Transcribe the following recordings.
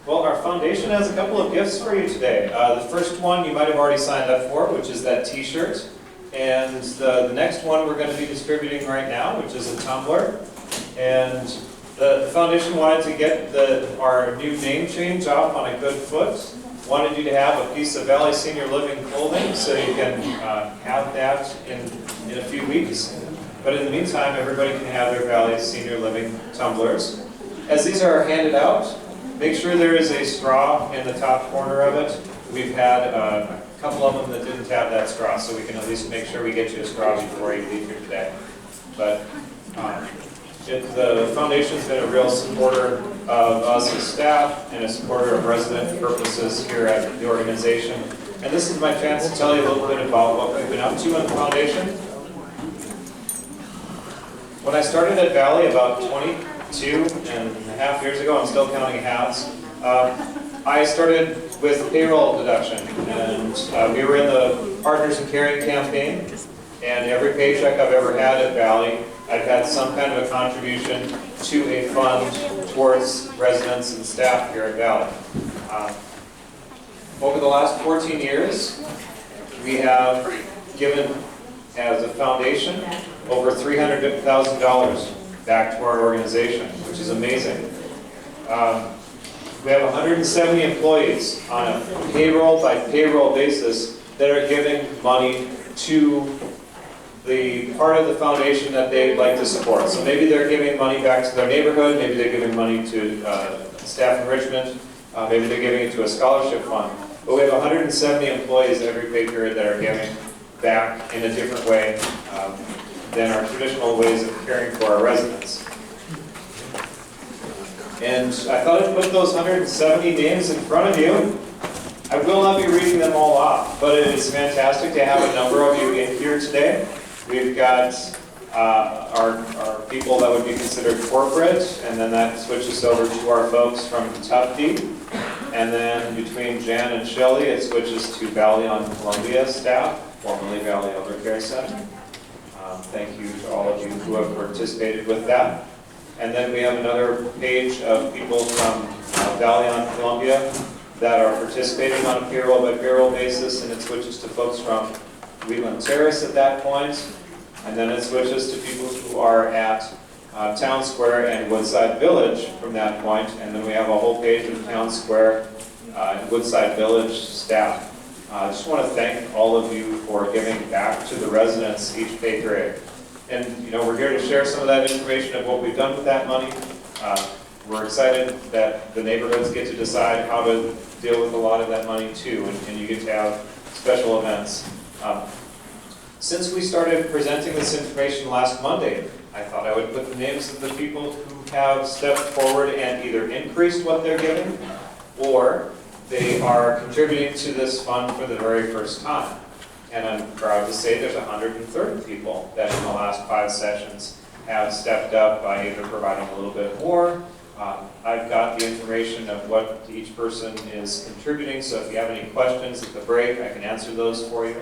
Well, our foundation has a couple of gifts for you today. The first one you might have already signed up for, which is that t-shirt. And the next one we're going to be distributing right now, which is a tumbler. And the foundation wanted to get our new name change off on a good foot. Wanted you to have a piece of Valley Senior Living clothing so you can have that in a few weeks. But in the meantime, everybody can have their Valley Senior Living tumblers. As these are handed out, make sure there is a straw in the top corner of it. We've had a couple of them that didn't have that straw, so we can at least make sure we get you a straw before you leave here today. But the foundation's been a real supporter of us as staff and a supporter of resident purposes here at the organization. And this is my chance to tell you a little bit about what we've been up to in the foundation. When I started at Valley about 22.5 years ago, I'm still counting halves, I started with payroll deduction, and we were in the Partners in Caring campaign, and every paycheck I've ever had at Valley, I've had some kind of a contribution to a fund towards residents and staff here at Valley. Over the last 14 years, we have given, as a foundation, over $300,000 back to our organization, which is amazing. We have 170 employees on a payroll-by-payroll basis that are giving money to the part of the foundation that they'd like to support. So maybe they're giving money back to their neighborhood, maybe they're giving money to staff enrichment, maybe they're giving it to a scholarship fund. But we have 170 employees every pay period that are giving back in a different way than our traditional ways of caring for our residents. And I thought I'd put those 170 names in front of you. I will not be reading them all off, but it is fantastic to have a number of you in here today. We've got our people that would be considered corporate, and then that switches over to our folks from Tufte. And then between Jan and Shelley, it switches to Valley on Columbia staff, formerly Valley Elder Care Center. Thank you to all of you who have participated with that. And then we have another page of people from Valley on Columbia that are participating on a payroll-by-payroll basis, and it switches to folks from Wheatland Terrace at that point. And then it switches to people who are at Town Square and Woodside Village from that point. And then we have a whole page of Town Square and Woodside Village staff. I just want to thank all of you for giving back to the residents each pay period. And we're here to share some of that information of what we've done with that money. We're excited that the neighborhoods get to decide how to deal with a lot of that money too, and you get to have special events. Since we started presenting this information last Monday, I thought I would put the names of the people who have stepped forward and either increased what they're giving, or they are contributing to this fund for the very first time. And I'm proud to say there's 130 people that in the last 5 sessions have stepped up by either providing a little bit more. I've got the information of what each person is contributing, so if you have any questions at the break, I can answer those for you.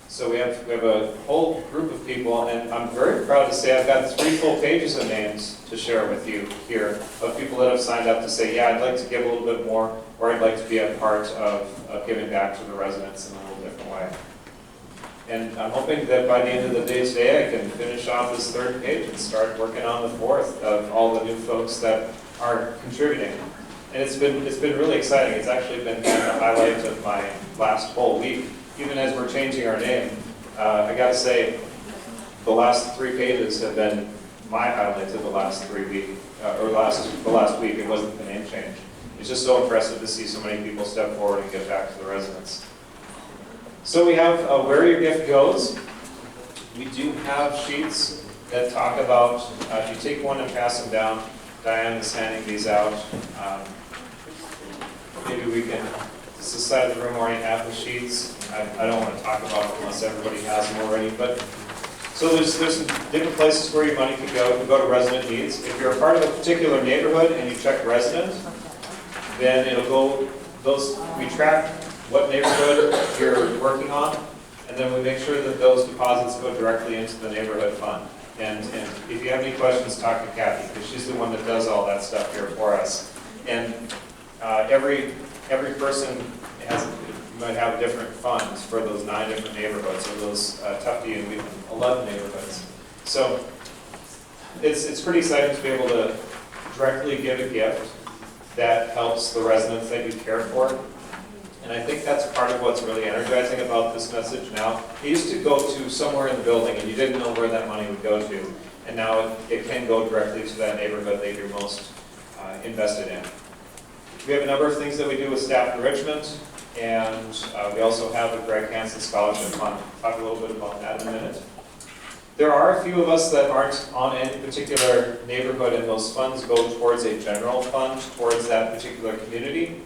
So we have a whole group of people, and I'm very proud to say I've got 3 full pages of names to share with you here of people that have signed up to say, yeah, I'd like to give a little bit more, or I'd like to be a part of giving back to the residents in a little different way. And I'm hoping that by the end of the day today, I can finish off this 3rd page and start working on the 4th of all the new folks that are contributing. And it's been really exciting. It's actually been kind of the highlight of my last whole week. Even as we're changing our name, I got to say, the last 3 pages have been my highlights of the last 3 weeks, or the last week. It wasn't the name change. It's just so impressive to see so many people step forward and give back to the residents. So we have where your gift goes. We do have sheets that talk about, if you take one and pass them down, Diane is handing these out. Maybe we can, this is the side of the room already have the sheets. I don't want to talk about it unless everybody has them already. But so there's some different places where your money can go. You can go to resident needs. If you're a part of a particular neighborhood and you check resident, then it'll go, we track what neighborhood you're working on, and then we make sure that those deposits go directly into the neighborhood fund. And if you have any questions, talk to Kathy, because she's the one that does all that stuff here for us. And every person might have different funds for those 9 different neighborhoods, or those Tufty and Wheatland 11 neighborhoods. So it's pretty exciting to be able to directly give a gift that helps the residents that you care for. And I think that's part of what's really energizing about this message now. It used to go to somewhere in the building and you didn't know where that money would go to. And now it can go directly to that neighborhood that you're most invested in. We have a number of things that we do with staff enrichment, and we also have the Greg Hansen Scholarship Fund. I'll talk a little bit about that in a minute. There are a few of us that aren't on any particular neighborhood, and those funds go towards a general fund, towards that particular community.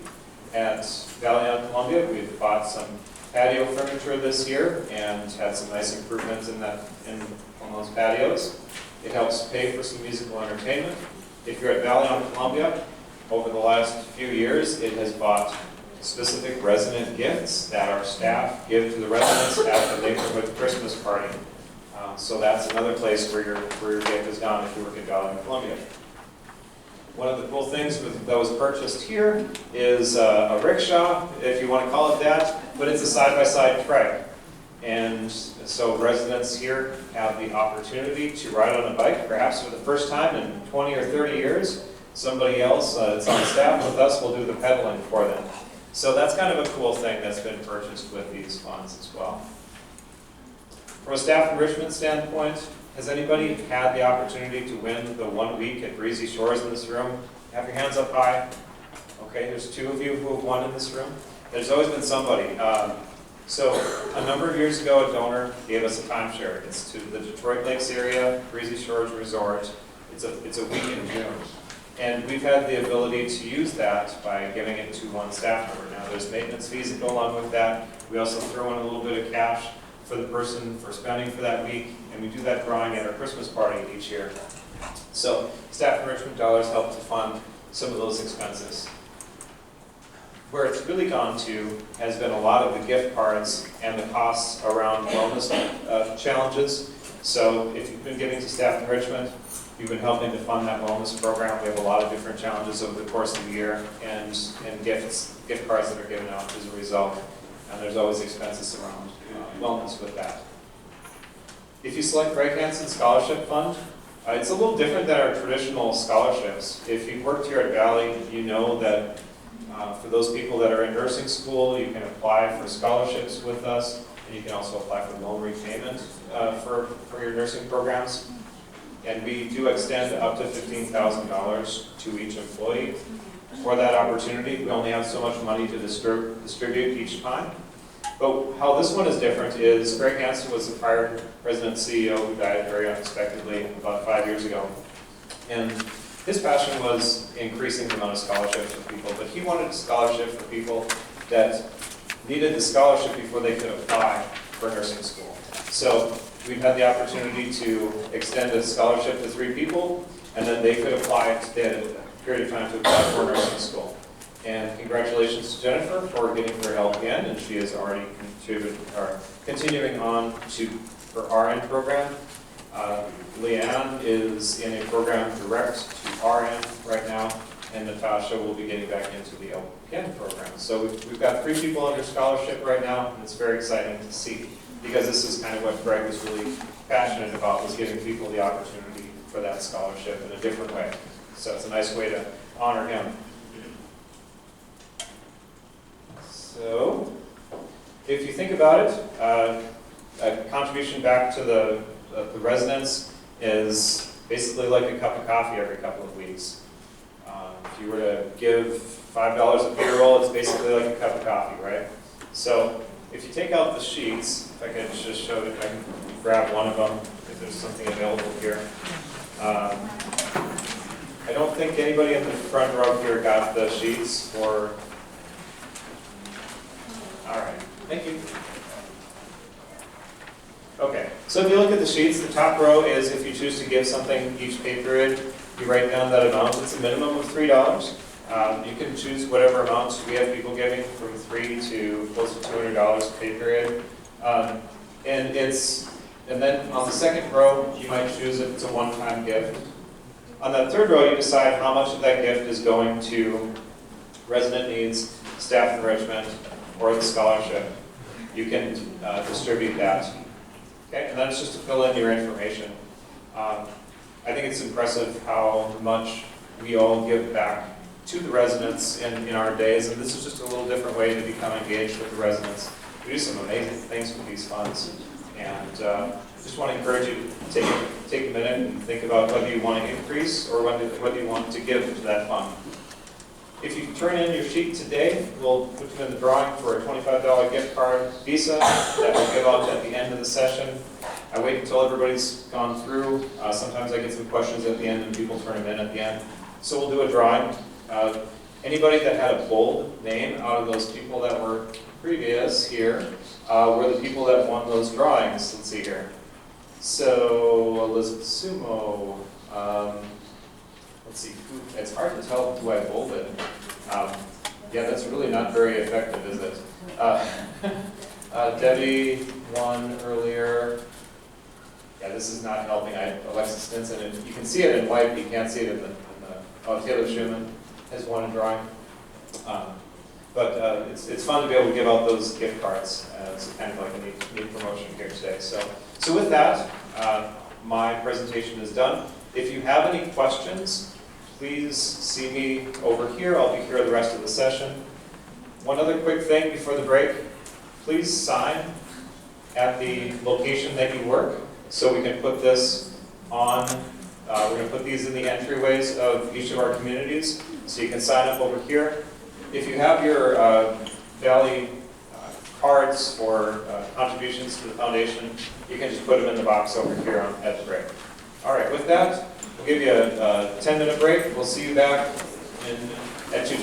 At Valley on Columbia, we've bought some patio furniture this year and had some nice improvements in on those patios. It helps pay for some musical entertainment. If you're at Valley on Columbia, over the last few years, it has bought specific resident gifts that our staff give to the residents at the neighborhood Christmas party. So that's another place where your gift is gone if you work at Valley on Columbia. One of the cool things that was purchased here is a rickshaw, if you want to call it that, but it's a side-by-side trek. And so residents here have the opportunity to ride on a bike, perhaps for the first time in 20 or 30 years. Somebody else that's on staff with us will do the pedaling for them. So that's kind of a cool thing that's been purchased with these funds as well. From a staff enrichment standpoint, has anybody had the opportunity to win the 1 week at Breezy Shores in this room? Have your hands up high. Okay, there's 2 of you who have won in this room. There's always been somebody. So a number of years ago, a donor gave us a timeshare. It's to the Detroit Lakes area, Breezy Shores Resort. It's a week in June. And we've had the ability to use that by giving it to one staff member. Now there's maintenance fees that go along with that. We also throw in a little bit of cash for the person for spending for that week, and we do that drawing at our Christmas party each year. So staff enrichment dollars help to fund some of those expenses. Where it's really gone to has been a lot of the gift cards and the costs around wellness challenges. So if you've been giving to staff enrichment, you've been helping to fund that wellness program. We have a lot of different challenges over the course of the year, and gift cards that are given out as a result. And there's always expenses around wellness with that. If you select Greg Hansen Scholarship Fund, it's a little different than our traditional scholarships. If you've worked here at Valley, you know that for those people that are in nursing school, you can apply for scholarships with us, and you can also apply for loan repayment for your nursing programs. And we do extend up to $15,000 to each employee for that opportunity. We only have so much money to distribute each time. But how this one is different is Greg Hansen was the prior president CEO who died very unexpectedly about 5 years ago. And his passion was increasing the amount of scholarships for people, but he wanted a scholarship for people that needed the scholarship before they could apply for nursing school. So we've had the opportunity to extend a scholarship to 3 people, and then they could apply, they had a period of time to apply for nursing school. And congratulations to Jennifer for getting her LPN, and she is already continuing on to her RN program. Leanne is in a program direct to RN right now, and Natasha will be getting back into the LPN program. So we've got 3 people under scholarship right now, and it's very exciting to see, because this is kind of what Greg was really passionate about, was giving people the opportunity for that scholarship in a different way. So it's a nice way to honor him. So, if you think about it, a contribution back to the residents is basically like a cup of coffee every couple of weeks. If you were to give $5 a payroll, it's basically like a cup of coffee, right? So, if you take out the sheets, if I could just show it, if I can grab one of them, if there's something available here. I don't think anybody in the front row here got the sheets for. All right, thank you. Okay, so if you look at the sheets, the top row is if you choose to give something each pay period, you write down that amount. It's a minimum of $3. You can choose whatever amounts. We have people giving from $3 to close to $200 a pay period. And then on the second row, you might choose if it's a one-time gift. On that third row, you decide how much of that gift is going to resident needs, staff enrichment, or the scholarship. You can distribute that. Okay, and then it's just to fill in your information. I think it's impressive how much we all give back to the residents in our days, and this is just a little different way to become engaged with the residents. We do some amazing things with these funds, and just want to encourage you to take a minute and think about whether you want to increase or whether you want to give to that fund. If you turn in your sheet today, we'll put you in the drawing for a $25 gift card Visa that we'll give out at the end of the session. I wait until everybody's gone through. Sometimes I get some questions at the end and people turn them in at the end. So we'll do a drawing. Anybody that had a bold name out of those people that were previous here were the people that won those drawings. Let's see here. So Elizabeth Sumo. Let's see, it's hard to tell who I bolded. Yeah, that's really not very effective, is it? Debbie won earlier. Yeah, this is not helping. Alexis Stinson, and you can see it in white, but you can't see it in the Taylor Schumann has won a drawing. But it's fun to be able to give out those gift cards. It's kind of like a neat promotion here today. So with that, my presentation is done. If you have any questions, please see me over here. I'll be here the rest of the session. One other quick thing before the break. Please sign at the location that you work so we can put this on. We're going to put these in the entryways of each of our communities so you can sign up over here. If you have your Valley cards for contributions to the foundation, you can just put them in the box over here at the break. All right, with that, we'll give you a 10-minute break. We'll see you back at 2:10.